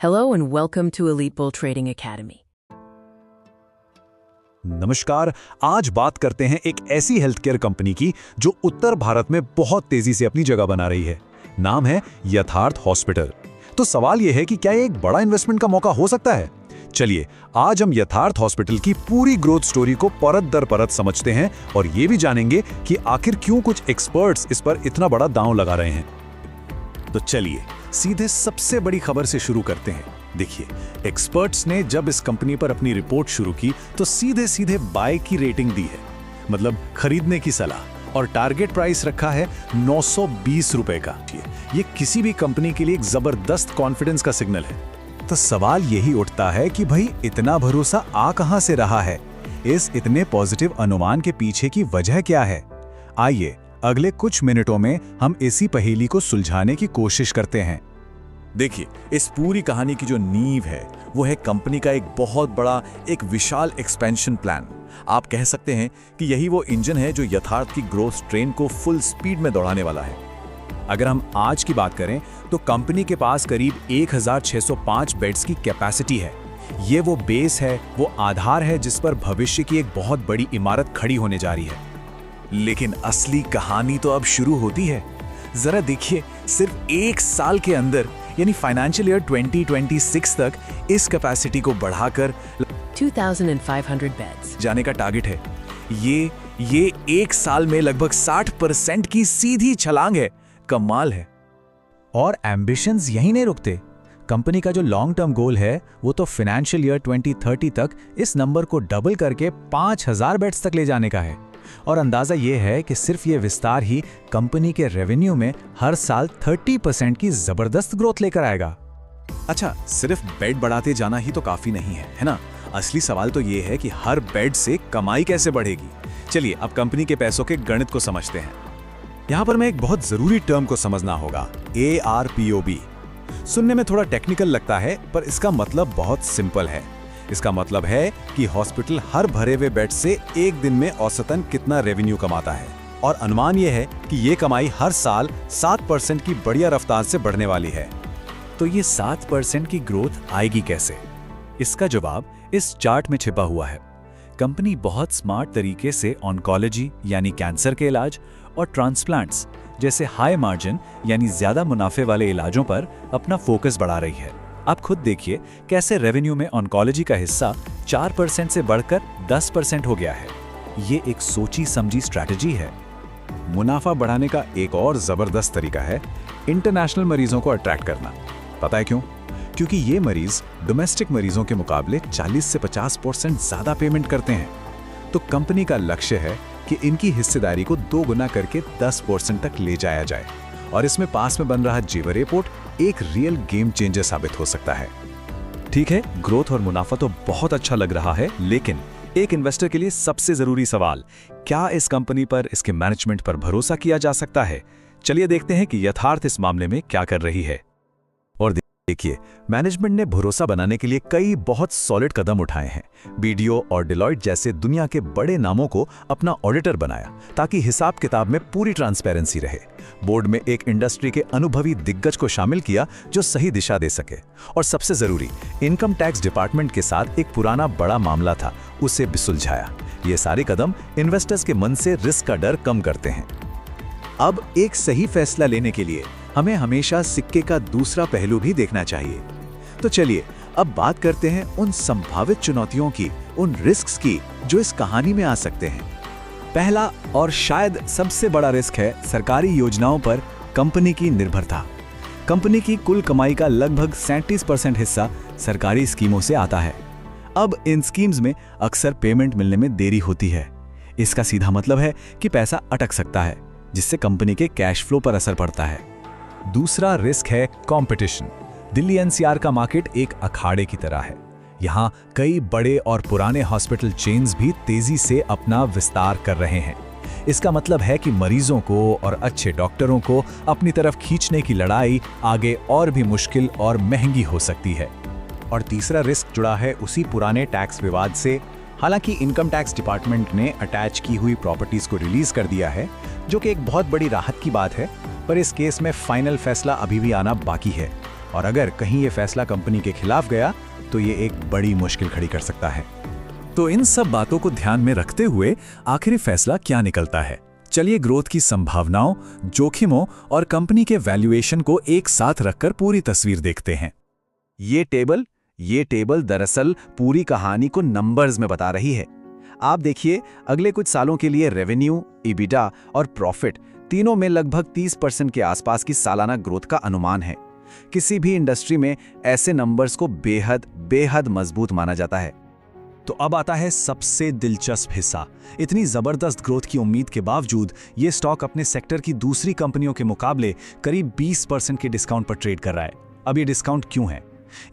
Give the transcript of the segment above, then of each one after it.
Hello and welcome to Elite Bull Trading Academy. नमस्कार। आज बात करते हैं एक ऐसी हेल्थ केयर कंपनी की जो उत्तर भारत में बहुत तेजी से अपनी जगह बना रही है। नाम है यथार्थ हॉस्पिटल। तो सवाल यह है कि क्या ये एक बड़ा इन्वेस्टमेंट का मौका हो सकता है? चलिए आज हम यथार्थ हॉस्पिटल की पूरी ग्रोथ स्टोरी को परत दर परत समझते हैं और ये भी जानेंगे कि आखिर क्यों कुछ एक्सपर्ट्स इस पर इतना बड़ा दांव लगा रहे हैं। तो चलिए सीधे सबसे बड़ी खबर से शुरू करते हैं। देखिए, एक्सपर्ट्स ने जब इस कंपनी पर अपनी रिपोर्ट शुरू की तो सीधे सीधे बाय की रेटिंग दी है, मतलब खरीदने की सलाह, और टारगेट प्राइस रखा है 920 रुपए का। ये किसी भी कंपनी के लिए एक जबरदस्त कॉन्फिडेंस का सिग्नल है। तो सवाल यही उठता है कि भाई इतना भरोसा आ कहां से रहा है? इस इतने पॉजिटिव अनुमान के पीछे की वजह क्या है? आइए अगले कुछ मिनटों में हम इसी पहेली को सुलझाने की कोशिश करते हैं। देखिए, इस पूरी कहानी की जो नींव है वो है कंपनी का एक बहुत बड़ा, एक विशाल एक्सपेंशन प्लान। आप कह सकते हैं कि यही वो इंजन है जो यथार्थ की ग्रोथ ट्रेन को फुल स्पीड में दौड़ाने वाला है। अगर हम आज की बात करें तो कंपनी के पास करीब 1605 बेड्स की कैपेसिटी है। ये वो बेस है, वो आधार है जिस पर भविष्य की एक बहुत बड़ी इमारत खड़ी होने जा रही है। लेकिन असली कहानी तो अब शुरू होती है। जरा देखिए, सिर्फ एक साल के अंदर यानी फाइनेंशियल ईयर 2026 तक इस कैपेसिटी को बढ़ाकर 2,500 beds. जाने का टारगेट है। ये एक साल में लगभग 60% की सीधी छलांग है। कमाल है। और एम्बिशंस यहीं नहीं रुकते। कंपनी का जो लॉन्ग टर्म गोल है वो तो फाइनेंशियल ईयर 2030 तक इस नंबर को डबल करके 5000 बेड्स तक ले जाने का है। और अंदाजा ये है कि सिर्फ ये विस्तार ही कंपनी के रेवेन्यू में हर साल 30% की जबरदस्त ग्रोथ लेकर आएगा। अच्छा, सिर्फ बेड बढ़ाते जाना ही तो काफी नहीं है ना? असली सवाल तो ये है कि हर बेड से कमाई कैसे बढ़ेगी। चलिए अब कंपनी के पैसों के गणित को समझते हैं। यहाँ पर मैं एक बहुत जरूरी टर्म को समझना होगा, ARPOB। सुनने में थोड़ा टेक्निकल लगता है पर इसका मतलब बहुत सिंपल है। इसका मतलब है कि हॉस्पिटल हर भरे हुए बेड से एक दिन में औसतन कितना रेवेन्यू कमाता है, और अनुमान यह है कि ये कमाई हर साल 7% की बढ़िया रफ्तार से बढ़ने वाली है। तो ये 7% की ग्रोथ आएगी कैसे? इसका जवाब इस चार्ट में छिपा हुआ है। कंपनी बहुत स्मार्ट तरीके से ऑन्कोलॉजी यानी कैंसर के इलाज और ट्रांसप्लांट्स जैसे हाई मार्जिन यानी ज्यादा मुनाफे वाले इलाजों पर अपना फोकस बढ़ा रही है। आप खुद देखिए कैसे रेवेन्यू में ऑन्कोलॉजी का हिस्सा 4% से बढ़कर 10% हो गया है। ये एक सोची समझी स्ट्रैटेजी है। मुनाफा बढ़ाने का एक और जबरदस्त तरीका है इंटरनेशनल मरीजों को अट्रैक्ट करना। पता है क्यों? क्योंकि ये मरीज डोमेस्टिक मरीजों के मुकाबले 40 से 50% ज्यादा पेमेंट करते हैं। तो कंपनी का लक्ष्य है कि इनकी हिस्सेदारी को 2 गुना करके 10% तक ले जाया जाए, और इसमें पास में बन रहा जीवर एयरपोर्ट एक रियल गेम चेंजर साबित हो सकता है। ठीक है, ग्रोथ और मुनाफा तो बहुत अच्छा लग रहा है, लेकिन एक इन्वेस्टर के लिए सबसे जरूरी सवाल, क्या इस कंपनी पर, इसके मैनेजमेंट पर भरोसा किया जा सकता है? चलिए देखते हैं कि यथार्थ इस मामले में क्या कर रही है। और देखिए, मैनेजमेंट ने भरोसा बनाने के लिए कई बहुत सॉलिड कदम उठाए हैं। BDO और डिलॉयट जैसे दुनिया के बड़े नामों को अपना ऑडिटर बनाया ताकि हिसाब किताब में पूरी ट्रांसपेरेंसी रहे। बोर्ड में एक इंडस्ट्री के अनुभवी दिग्गज को शामिल किया जो सही दिशा दे सके। और सबसे जरूरी, इनकम टैक्स डिपार्टमेंट के साथ एक पुराना बड़ा मामला था, उसे भी सुलझाया। ये सारे कदम इन्वेस्टर्स के मन से रिस्क का डर कम करते हैं। अब एक सही फैसला लेने के लिए हमें हमेशा सिक्के का दूसरा पहलू भी देखना चाहिए। तो चलिए अब बात करते हैं उन संभावित चुनौतियों की, उन रिस्क्स की जो इस कहानी में आ सकते हैं। पहला और शायद सबसे बड़ा रिस्क है सरकारी योजनाओं पर कंपनी की निर्भरता। कंपनी की कुल कमाई का लगभग 37% हिस्सा सरकारी स्कीमों से आता है। अब इन स्कीम्स में अक्सर पेमेंट मिलने में देरी होती है। इसका सीधा मतलब है कि पैसा अटक सकता है, जिससे कंपनी के कैश फ्लो पर असर पड़ता है। दूसरा रिस्क है कंपटीशन। दिल्ली NCR का मार्केट एक अखाड़े की तरह है। यहाँ कई बड़े और पुराने हॉस्पिटल चेन्स भी तेजी से अपना विस्तार कर रहे हैं। इसका मतलब है कि मरीजों को और अच्छे डॉक्टरों को अपनी तरफ खींचने की लड़ाई आगे और भी मुश्किल और महंगी हो सकती है। और तीसरा रिस्क जुड़ा है उसी पुराने टैक्स विवाद से। हालांकि इनकम टैक्स डिपार्टमेंट ने अटैच की हुई प्रॉपर्टीज को रिलीज कर दिया है, जो कि एक बहुत बड़ी राहत की बात है, पर इस केस में फाइनल फैसला अभी भी आना बाकी है। और अगर कहीं ये फैसला कंपनी के खिलाफ गया तो ये एक बड़ी मुश्किल खड़ी कर सकता है। तो इन सब बातों को ध्यान में रखते हुए आखिरी फैसला क्या निकलता है? चलिए ग्रोथ की संभावनाओं, जोखिमों और कंपनी के वैल्यूएशन को एक साथ रखकर पूरी तस्वीर देखते हैं। ये टेबल दरअसल पूरी कहानी को नंबर्स में बता रही है। आप देखिए, अगले कुछ सालों के लिए रेवेन्यू, EBITDA और प्रॉफिट तीनों में लगभग 30% के आसपास की सालाना ग्रोथ का अनुमान है। किसी भी इंडस्ट्री में ऐसे नंबर्स को बेहद मजबूत माना जाता है। तो अब आता है सबसे दिलचस्प हिस्सा। इतनी जबरदस्त ग्रोथ की उम्मीद के बावजूद ये स्टॉक अपने सेक्टर की दूसरी कंपनियों के मुकाबले करीब 20% के डिस्काउंट पर ट्रेड कर रहा है। अब ये डिस्काउंट क्यों है?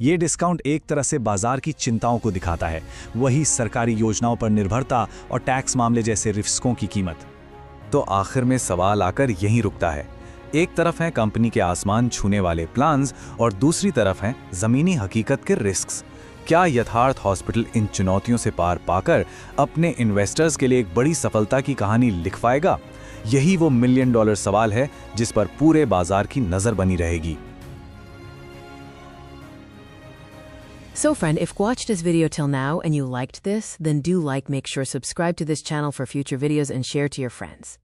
ये डिस्काउंट एक तरह से बाजार की चिंताओं को दिखाता है, वही सरकारी योजनाओं पर निर्भरता और टैक्स मामले जैसे रिस्कों की कीमत। तो आखिर में सवाल आकर यहीं रुकता है। एक तरफ है कंपनी के आसमान छूने वाले प्लान्स और दूसरी तरफ है जमीनी हकीकत के रिस्क्स। क्या यथार्थ हॉस्पिटल इन चुनौतियों से पार पाकर अपने इन्वेस्टर्स के लिए एक बड़ी सफलता की कहानी लिख पाएगा? यही वो $1 मिलियन सवाल है जिस पर पूरे बाजार की नजर बनी रहेगी। So friend, if you watched this video till now and you liked this, then do make sure subscribe to this channel for future videos and share to your friends.